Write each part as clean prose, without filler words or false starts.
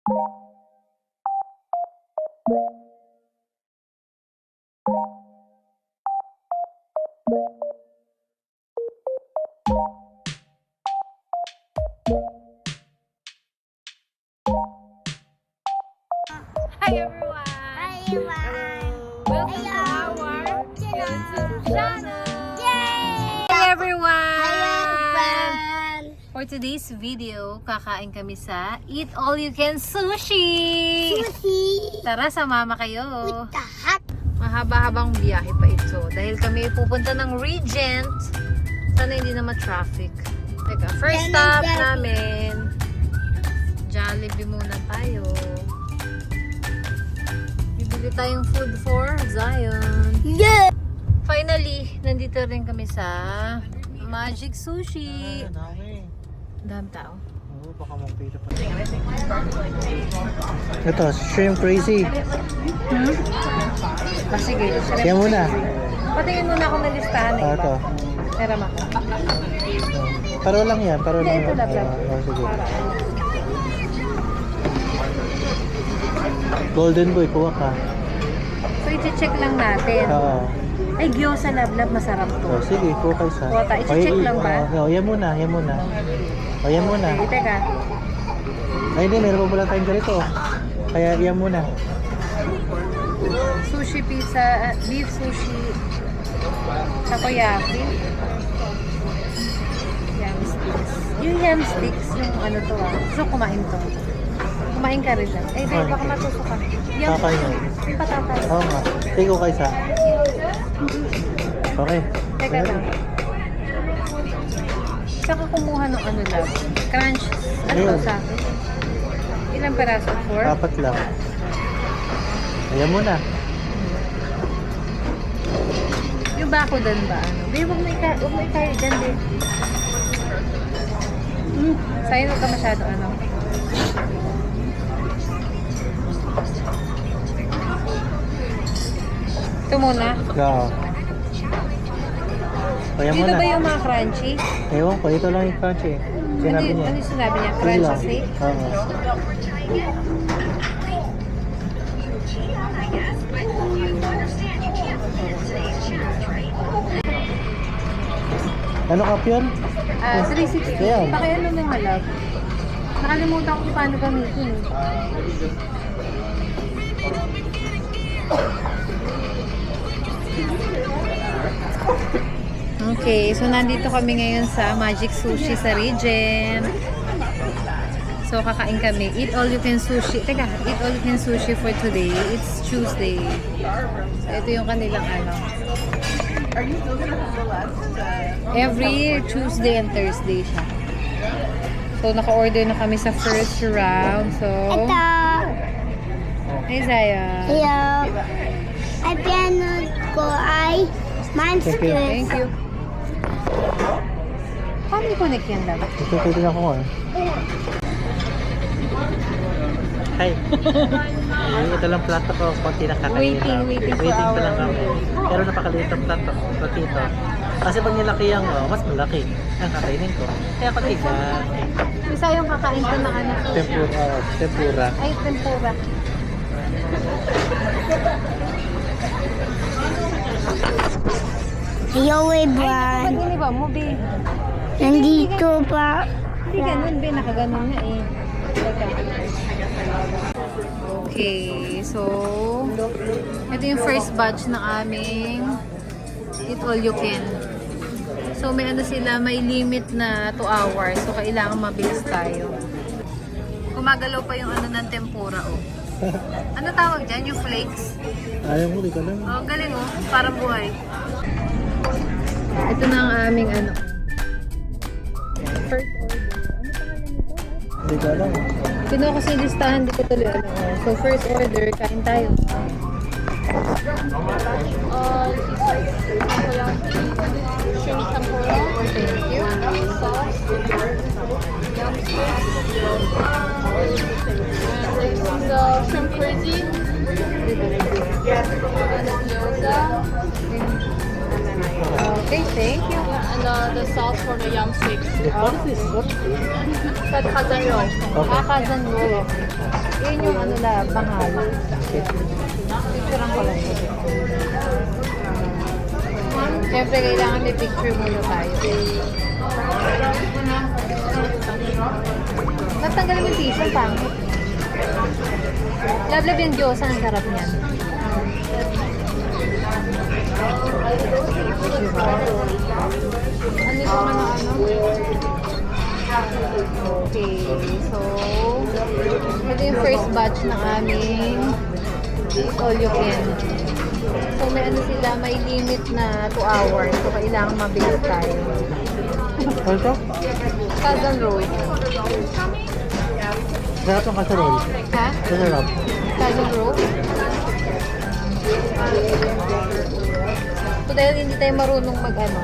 Hi everyone! Hi everyone! Welcome to our YouTube channel! Yay! Hi everyone! Hi everyone! For today's video, kakain kami sa Eat All You Can Sushi! Sushi! Tara, sumama kayo! With the hot! Mahaba-habang biyahe pa ito dahil kami pupunta ng Regent. Sana hindi na ma-traffic. Teka, first Yan ang stop Jollibee. namin. Jollibee muna tayo. Bibili tayong food for Zion. Yeah! Finally, nandito rin kami sa Magic Sushi. Dami tao. Oo, baka magpita pa. Ito, shrimp crazy. Sige. Kaya muna. Patingin muna ako ng listahan na Ito. iba. Meron ako. Paro lang yan. Paro lang Ito yan. lang. Sige. Golden boy, kuha ka. So, i-check lang natin. Oo. Ay, gyoza lablab, masarap to. Oh, sige, kuha ka isa. Kuha ka. I-check lang ba? Oo, yan muna. Yan muna. O, yan muna. Okay, teka. Ay, hindi. Meron pa pala tayong ganito. Kaya yan muna. Sushi pizza, beef sushi, takoyaki. Yam sticks. Yung yam sticks, yung ano to ah. So, kumain to. Kumain ka rin lang. Eh, babe, baka matusok ka. Yam Kakain na. yung patatay. Oo nga. Sige, kuha ka isa. Okay. Teka lang. Saka kumuha ng ano lang. Crunch. Ano Ayun. to sa akin? Ilang peraso? 4? Dapat lang. Ayan muna. Yung bako doon ba? Ano? Babe, huwag mo ikayo dyan, babe. Sa'yo huwag ka masyado ano. Ito muna. Oo. Ayan Dito muna. ba yung mga crunchy? Ewan ko, ito lang yung crunchy. Sinabi niya. Ano yung sinabi niya? Sige Crunchy lang. steak? Oo. Ano ka yun? 360. Ayan. Pakiano mo nga love. Nakalimutan ko kung paano gamitin. Okay, so nandito kami ngayon sa Magic Sushi sa Regent. So kakain kami. Eat all you can sushi. Teka, eat all you can sushi for today. It's Tuesday. So ito yung kanilang ano. Every Tuesday and Thursday siya. So naka-order na kami sa first round. So, Ito! hey Zaya. Hello! Ay, piano ko ay Thank you. Thank you. Paano i-connect yan lang? Ito, pwede na ako nga. Hi. Ito lang plato ko. Konti na kakainin. Waiting for Waiting pa lang our- kami. Pero napakaliit ang platito. Kasi pag nilaki ang mas malaki ang kakainin ko. Kaya konti lang. Isa yung kakain ko ng ano. Tempura. Tempura. Ay, tempura. Hello Pag everyone! iniba mo, be. Nandito pa. Hindi ganun, be. Nakaganon na eh. Teka. Okay, so ito yung first batch ng aming Eat All You Can. So may ano sila, may limit na 2 hours. So kailangan mabilis tayo. Gumagalaw pa yung ano ng tempura, oh. Ano tawag dyan? Yung flakes? Ayaw mo, di ka lang. Oh, galing oh. Parang buhay. Ito na ang aming ano. First order. Ano pangalan nito? Di ka lang. Kinuha ko sa listahan, di ko tuloy alam. So first order, kain tayo. Shrimp tempura. Thank you. Sauce. Yum This is shrimp crazy. And gyoza. Okay, thank you. And the sauce for the yum sticks. What is this? What? That kazan roll. Okay. Kazan roll. Yun yung ano na, bangal. Okay. Picturean ko lang. Siyempre, kailangan may picture muna tayo. Natanggalin mo yung tissue, pangit. Lablab yung Diyos, ang sarap niyan. Ano ito ano? Okay, so ito yung first batch ng aming all you can. So may ano sila, may limit na 2 hours. So kailangan mabilis tayo. Ano ito? Cousin roll. Sarap ng kasarol. Ha? Sarap. Cousin roll? So dahil hindi tayo marunong mag ano,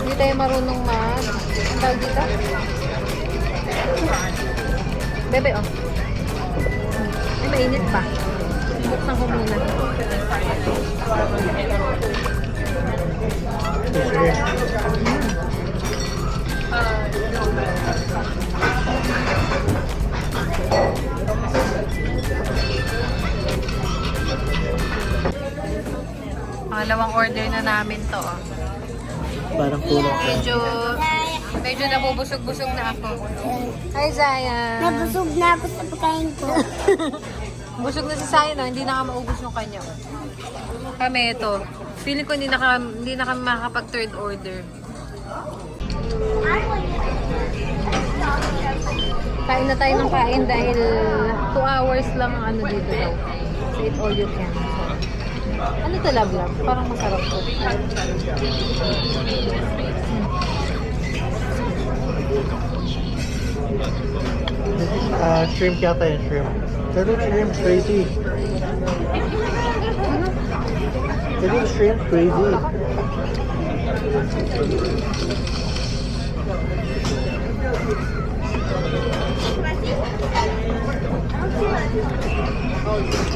hindi tayo marunong mag, ang tawag dito? Bebe, oh. Ay, mainit pa. Buksan ko muna. Pangalawang order na namin to. Oh. Parang kulang ka. Medyo nabubusog-busog na ako. Hi, Zaya. Nabusog na ako sa pagkain ko. Busog na si Zaya, no? Hindi na ka maubos yung kanya. Kami ito. Feeling ko hindi na kami makakapag third order. Kain na tayo ng kain dahil 2 hours lang ang ano dito daw. So eat all you can. So, ano to, love? Parang masarap to. Shrimp yata yun, shrimp. Pero shrimp crazy. Pero shrimp crazy.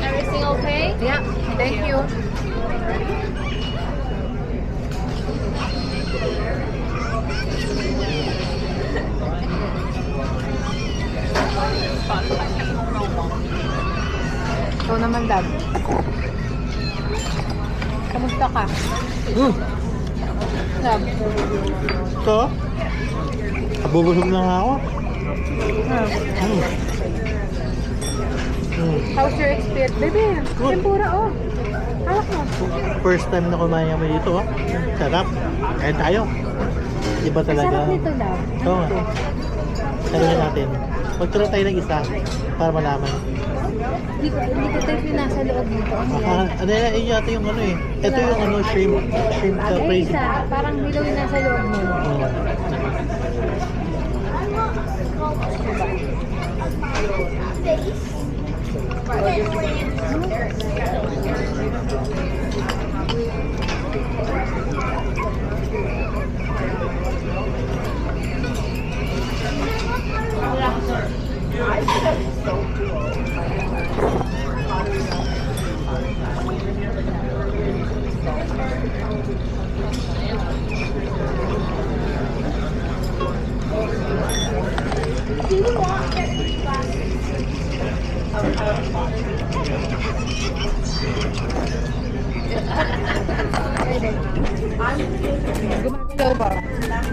Everything okay? Yeah, thank you. Ikaw naman, Dad. Kamusta ka? Dad. Ito? Abubusog lang ako. How's your experience? Baby, tempura, oh. Hawak mo. First time na kumain kami dito. Sarap. Kain tayo. Iba talaga. Sarap nito, Dad. Ito nga. Sarapin natin. Magturo tayo ng isa para malaman. Hindi ko tayo pinasa loob dito. Ano yan? Ano yan? Yun yata yung ano eh. Ito yung ano, shrimp Ay, crazy. isa. Parang hilaw yung nasa loob mo. Gumagalaw ba?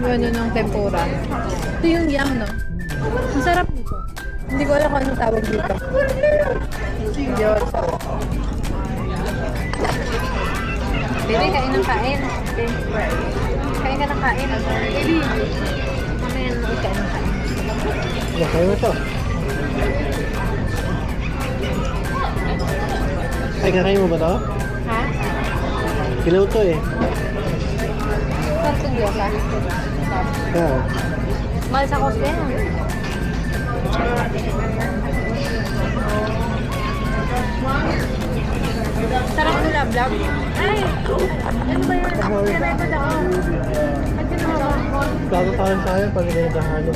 Yung ano ng tempura. Ito yung yam, no? Ang sarap nito. Hindi ko alam kung anong tawag dito. Yun. Baby, kain ng kain. Kain ka ng kain. Baby, mamaya na kain ng kain. Yeah, kayo ito. Ay, kakain mo ba ito? Ha? Kilaw to eh. Sarap yung gyoza. Yeah. Mahal sa cost yan. Sarap ng lablab. Ay! Ano ba yan? Pinarito na ako. At yun ako. Bago tayo sa akin pag nagdahalo.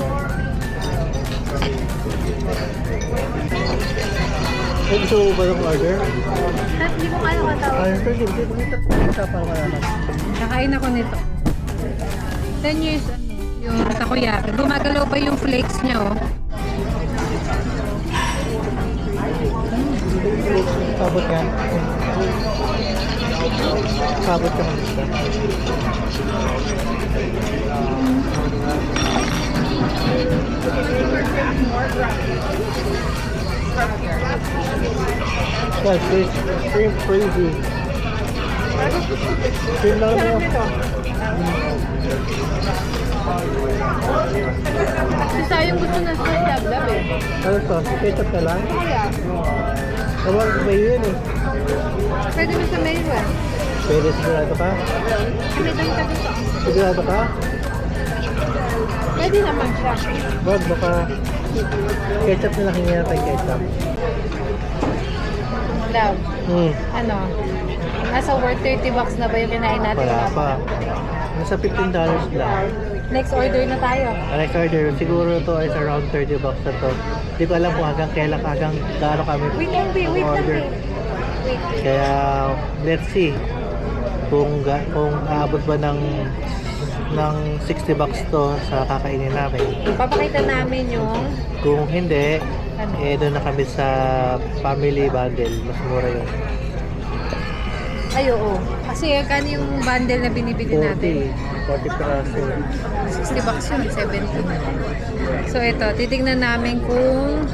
Eh, gusto mo ba ng order? At hindi ko kaya katawag. Ay, pwede. Kita para malaman. Nakain ako nito. 10 years yung takoyaki. Gumagalaw pa yung flakes niya, oh. Abot yan. Abot ka ng isa. Guys, cream crazy. Cream lang naman yan. Si Sayong gusto na sa lablab eh. Ano to? Ketchup na lang? Tawag ba yun eh? Pwede mo sa mayo eh. Pwede, sigurado ka? Pwede ka dito. Sigurado ka? Pwede naman siya. Wag, baka ketchup na lang hingi natin ketchup. Love. Ano? Nasa worth 30 bucks na ba yung kinain natin? Wala pa. Nasa $15 lang. Next order na tayo. Next order, siguro to is around 30 bucks na to. Hindi ko alam kung hanggang kailan, hanggang gaano kami Wait lang, wait lang. order. Wait. Kaya, let's see kung aabot ba ng 60 bucks to sa kakainin namin. Papakita namin yung Kung hindi, Ano? doon na kami sa family bundle. Mas mura yun. ay oo. Kasi kano yung bundle na binibili natin? 40 peraso. 60 bucks yun, 70. So ito, titignan namin kung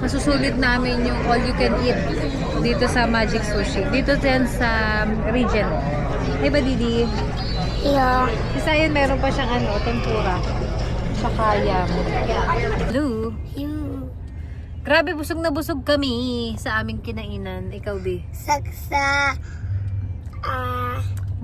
masusulit namin yung all you can eat dito sa Magic Sushi. Dito din sa Regent. Hey ba Didi? Yeah. Isa yun, meron pa siyang tempura. Tsaka yam. Hello. You. Grabe, busog na busog kami sa aming kinainan. Ikaw, Bi. Saksa.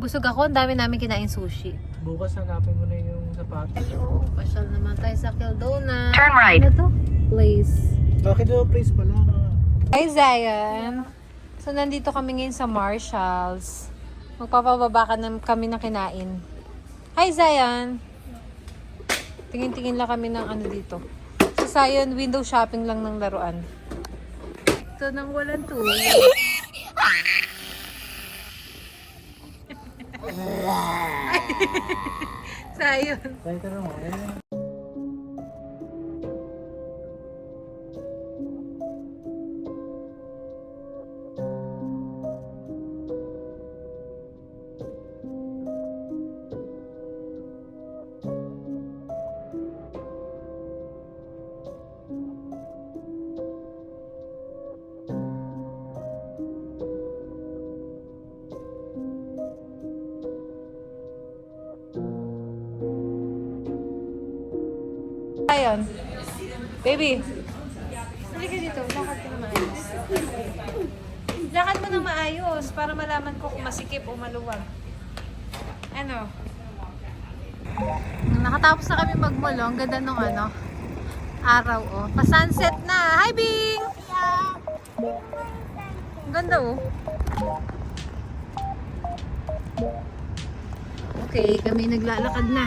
Busog ako, ang dami namin kinain sushi. Bukas hanapin mo na yung sapatos. Pasyal naman tayo sa Kildona. Turn right. Ano to? Place. Bakit doon place pala? Hi, Zion. So, nandito kami ngayon sa Marshalls. Magpapababa kami na kinain. Hi, Zion. Tingin-tingin lang kami ng ano dito. So, Zion, window shopping lang ng laruan. Ito nang walang tulog. Zion. Kaya ka naman. Zion. Baby. Halika dito. Lakad ka na maayos. Lakad mo na maayos para malaman ko kung masikip o maluwag. Ano? Nakatapos na kami magmulo. Ang ganda nung araw oh. Pa-sunset na. Hi, Bing! Ang ganda oh. Okay, kami naglalakad na.